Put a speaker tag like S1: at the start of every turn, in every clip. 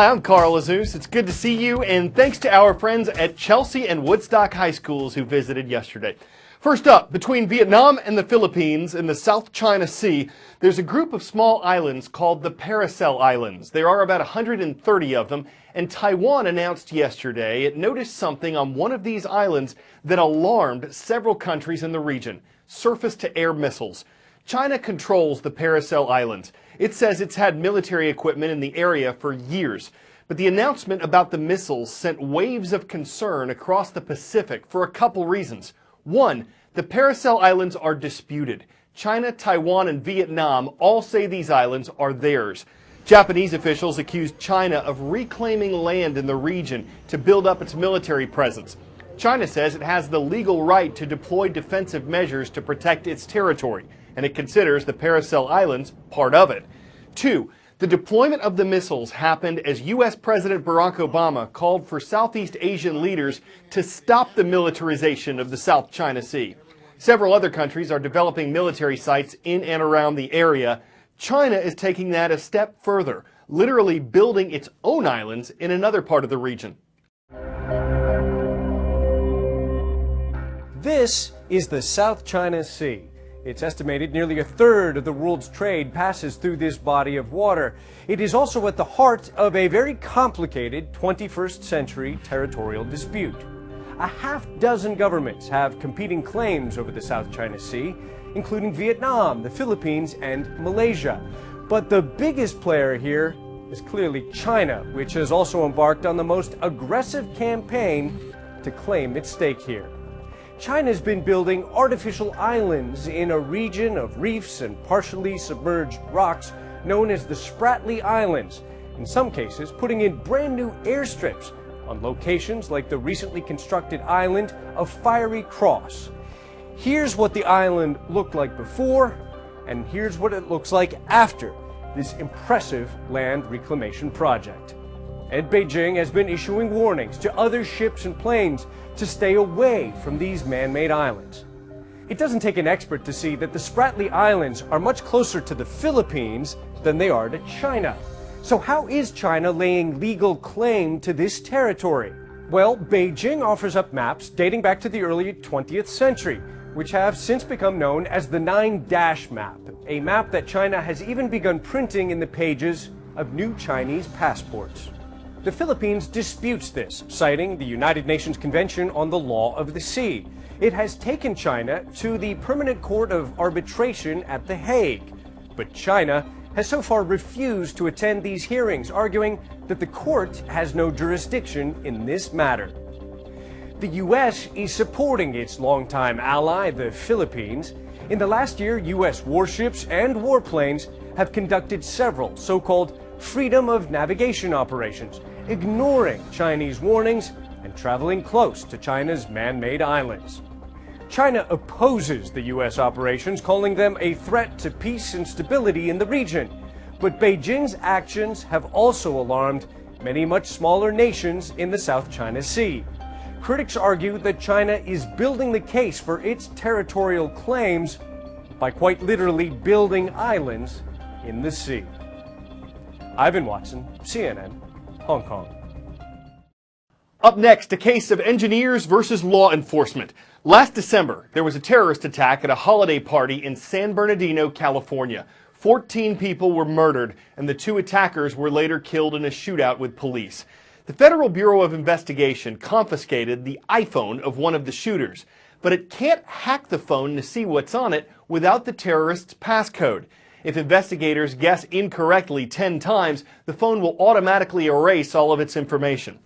S1: Hi, I'm Carl Azus. It's good to see you, and thanks to our friends at Chelsea and Woodstock High Schools who visited yesterday. First up, between Vietnam and the Philippines in the South China Sea, there's a group of small islands called the Paracel Islands. There are about 130 of them, and Taiwan announced yesterday it noticed something on one of these islands that alarmed several countries in the region: surface-to-air missiles. China controls the Paracel Islands. It says it's had military equipment in the area for years. But the announcement about the missiles sent waves of concern across the Pacific for a couple reasons. One, the Paracel Islands are disputed. China, Taiwan, and Vietnam all say these islands are theirs. Japanese officials accused China of reclaiming land in the region to build up its military presence. China says it has the legal right to deploy defensive measures to protect its territory, and it considers the Paracel Islands part of it. Two, the deployment of the missiles happened as U.S. President Barack Obama called for Southeast Asian leaders to stop the militarization of the South China Sea. Several other countries are developing military sites in and around the area. China is taking that a step further, literally building its own islands in another part of the region.
S2: This is the South China Sea. It's estimated nearly a third of the world's trade passes through this body of water. It is also at the heart of a very complicated 21st century territorial dispute. A half dozen governments have competing claims over the South China Sea, including Vietnam, the Philippines, and Malaysia. But the biggest player here is clearly China, which has also embarked on the most aggressive campaign to claim its stake here. China's been building artificial islands in a region of reefs and partially submerged rocks known as the Spratly Islands, in some cases putting in brand new airstrips on locations like the recently constructed island of Fiery Cross. Here's what the island looked like before, and here's what it looks like after this impressive land reclamation project. And Beijing has been issuing warnings to other ships and planes to stay away from these man-made islands. It doesn't take an expert to see that the Spratly Islands are much closer to the Philippines than they are to China. So how is China laying legal claim to this territory? Well, Beijing offers up maps dating back to the early 20th century, which have since become known as the 9-dash map, a map that China has even begun printing in the pages of new Chinese passports. The Philippines disputes this, citing the United Nations Convention on the Law of the Sea. It has taken China to the Permanent Court of Arbitration at The Hague. But China has so far refused to attend these hearings, arguing that the court has no jurisdiction in this matter. The U.S. is supporting its longtime ally, the Philippines. In the last year, U.S. warships and warplanes have conducted several so-called freedom of navigation operations, ignoring Chinese warnings and traveling close to China's man-made islands. China opposes the U.S. operations, calling them a threat to peace and stability in the region. But Beijing's actions have also alarmed many much smaller nations in the South China Sea. Critics argue that China is building the case for its territorial claims by quite literally building islands in the sea. Ivan Watson, CNN, Hong Kong.
S1: Up next, a case of engineers versus law enforcement. Last December, there was a terrorist attack at a holiday party in San Bernardino, California. 14 people were murdered, and the two attackers were later killed in a shootout with police. The Federal Bureau of Investigation confiscated the iPhone of one of the shooters, but it can't hack the phone to see what's on it without the terrorist's passcode. If investigators guess incorrectly 10 times, the phone will automatically erase all of its information.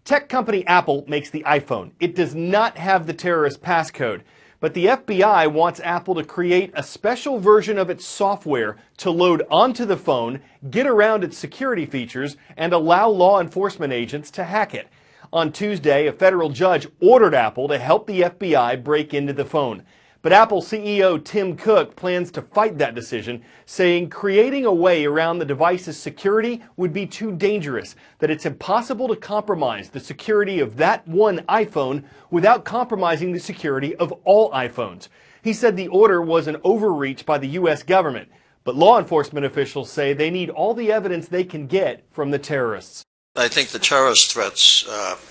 S1: Tech company Apple makes the iPhone. It does not have the terrorist passcode, but the FBI wants Apple to create a special version of its software to load onto the phone, get around its security features, and allow law enforcement agents to hack it. On Tuesday, a federal judge ordered Apple to help the FBI break into the phone. But Apple CEO Tim Cook plans to fight that decision, saying creating a way around the device's security would be too dangerous, that it's impossible to compromise the security of that one iPhone without compromising the security of all iPhones. He said the order was an overreach by the U.S. government, but law enforcement officials say they need all the evidence they can get from the terrorists.
S3: I think the terrorist threats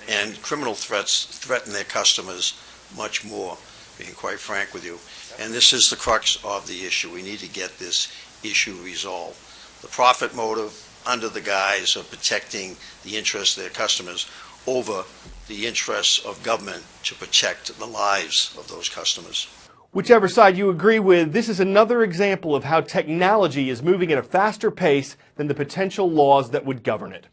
S3: and criminal threats threaten their customers much more, being quite frank with you. And this is the crux of the issue. We need to get this issue resolved. The profit motive under the guise of protecting the interests of their customers over the interests of government to protect the lives of those customers.
S1: Whichever side you agree with, this is another example of how technology is moving at a faster pace than the potential laws that would govern it.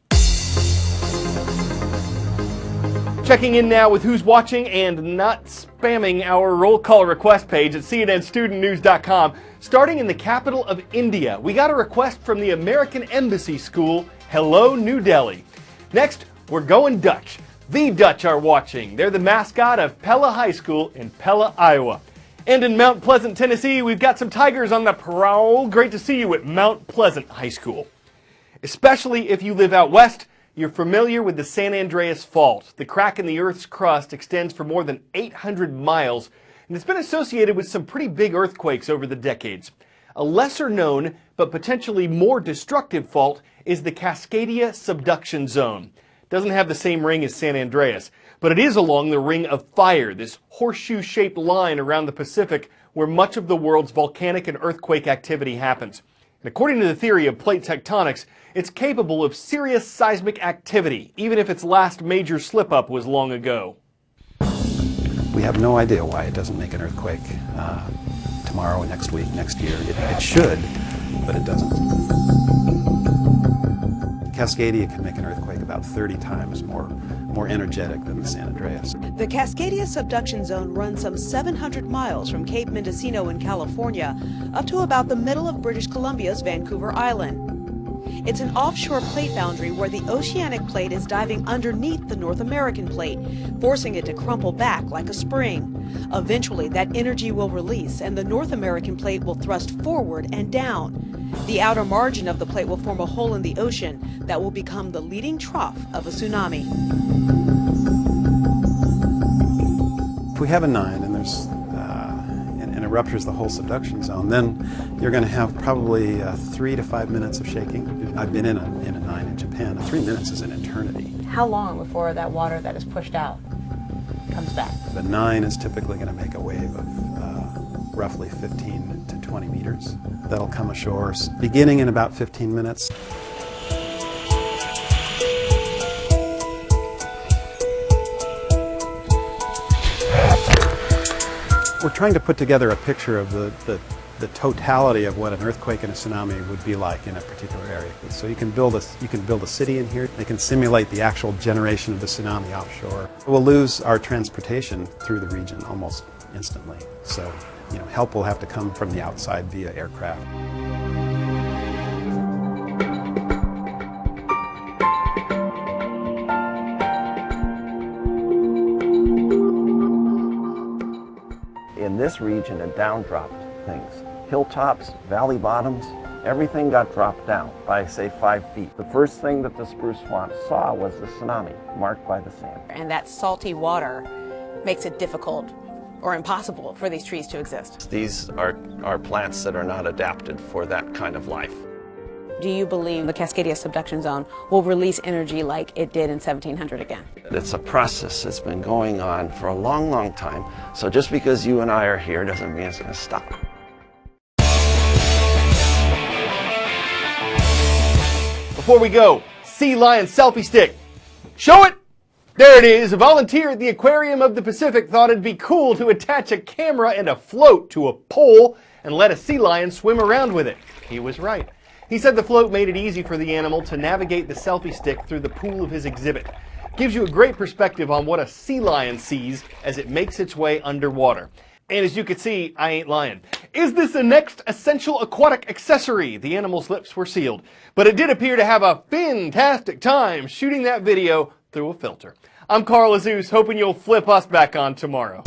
S1: Checking in now with who's watching and not spamming our roll call request page at cnnstudentnews.com. Starting in the capital of India, we got a request from the American Embassy School, Hello New Delhi. Next, we're going Dutch. The Dutch are watching. They're the mascot of Pella High School in Pella, Iowa. And in Mount Pleasant, Tennessee, we've got some Tigers on the prowl. Great to see you at Mount Pleasant High School. Especially if you live out west, you're familiar with the San Andreas Fault. The crack in the Earth's crust extends for more than 800 miles, and it's been associated with some pretty big earthquakes over the decades. A lesser known, but potentially more destructive fault is the Cascadia Subduction Zone. It doesn't have the same ring as San Andreas, but it is along the Ring of Fire, this horseshoe-shaped line around the Pacific where much of the world's volcanic and earthquake activity happens. And according to the theory of plate tectonics, it's capable of serious seismic activity, even if its last major slip-up was long ago.
S4: We have no idea why it doesn't make an earthquake tomorrow, next week, next year. It should, but it doesn't. Cascadia can make an earthquake about 30 times more energetic than the San Andreas.
S5: The Cascadia Subduction Zone runs some 700 miles from Cape Mendocino in California up to about the middle of British Columbia's Vancouver Island. It's an offshore plate boundary where the oceanic plate is diving underneath the North American plate, forcing it to crumple back like a spring. Eventually, that energy will release and the North American plate will thrust forward and down. The outer margin of the plate will form a hole in the ocean that will become the leading trough of a tsunami.
S4: If we have a 9 and and it ruptures the whole subduction zone, then you're going to have probably 3 to 5 minutes of shaking. I've been in a 9 in Japan. 3 minutes is an eternity.
S6: How long before that water that is pushed out comes back?
S4: The 9 is typically going to make a wave of roughly 15 to 20 meters. That'll come ashore beginning in about 15 minutes. We're trying to put together a picture of the totality of what an earthquake and a tsunami would be like in a particular area. So you can build a city in here. They can simulate the actual generation of the tsunami offshore. We'll lose our transportation through the region almost instantly. So, help will have to come from the outside via aircraft.
S7: In this region, it down-dropped things. Hilltops, valley bottoms, everything got dropped down by, say, 5 feet. The first thing that the spruce swamp saw was the tsunami, marked by the sand.
S5: And that salty water makes it difficult or impossible for these trees to exist.
S7: These are plants that are not adapted for that kind of life.
S5: Do you believe the Cascadia Subduction Zone will release energy like it did in 1700 again?
S7: It's a process that's been going on for a long, long time. So just because you and I are here doesn't mean it's going to stop.
S1: Before we go, sea lion selfie stick. Show it! There it is. A volunteer at the Aquarium of the Pacific thought it'd be cool to attach a camera and a float to a pole and let a sea lion swim around with it. He was right. He said the float made it easy for the animal to navigate the selfie stick through the pool of his exhibit. Gives you a great perspective on what a sea lion sees as it makes its way underwater. And as you can see, I ain't lying. Is this the next essential aquatic accessory? The animal's lips were sealed. But it did appear to have a fantastic time shooting that video through a filter. I'm Carl Azus, hoping you'll flip us back on tomorrow.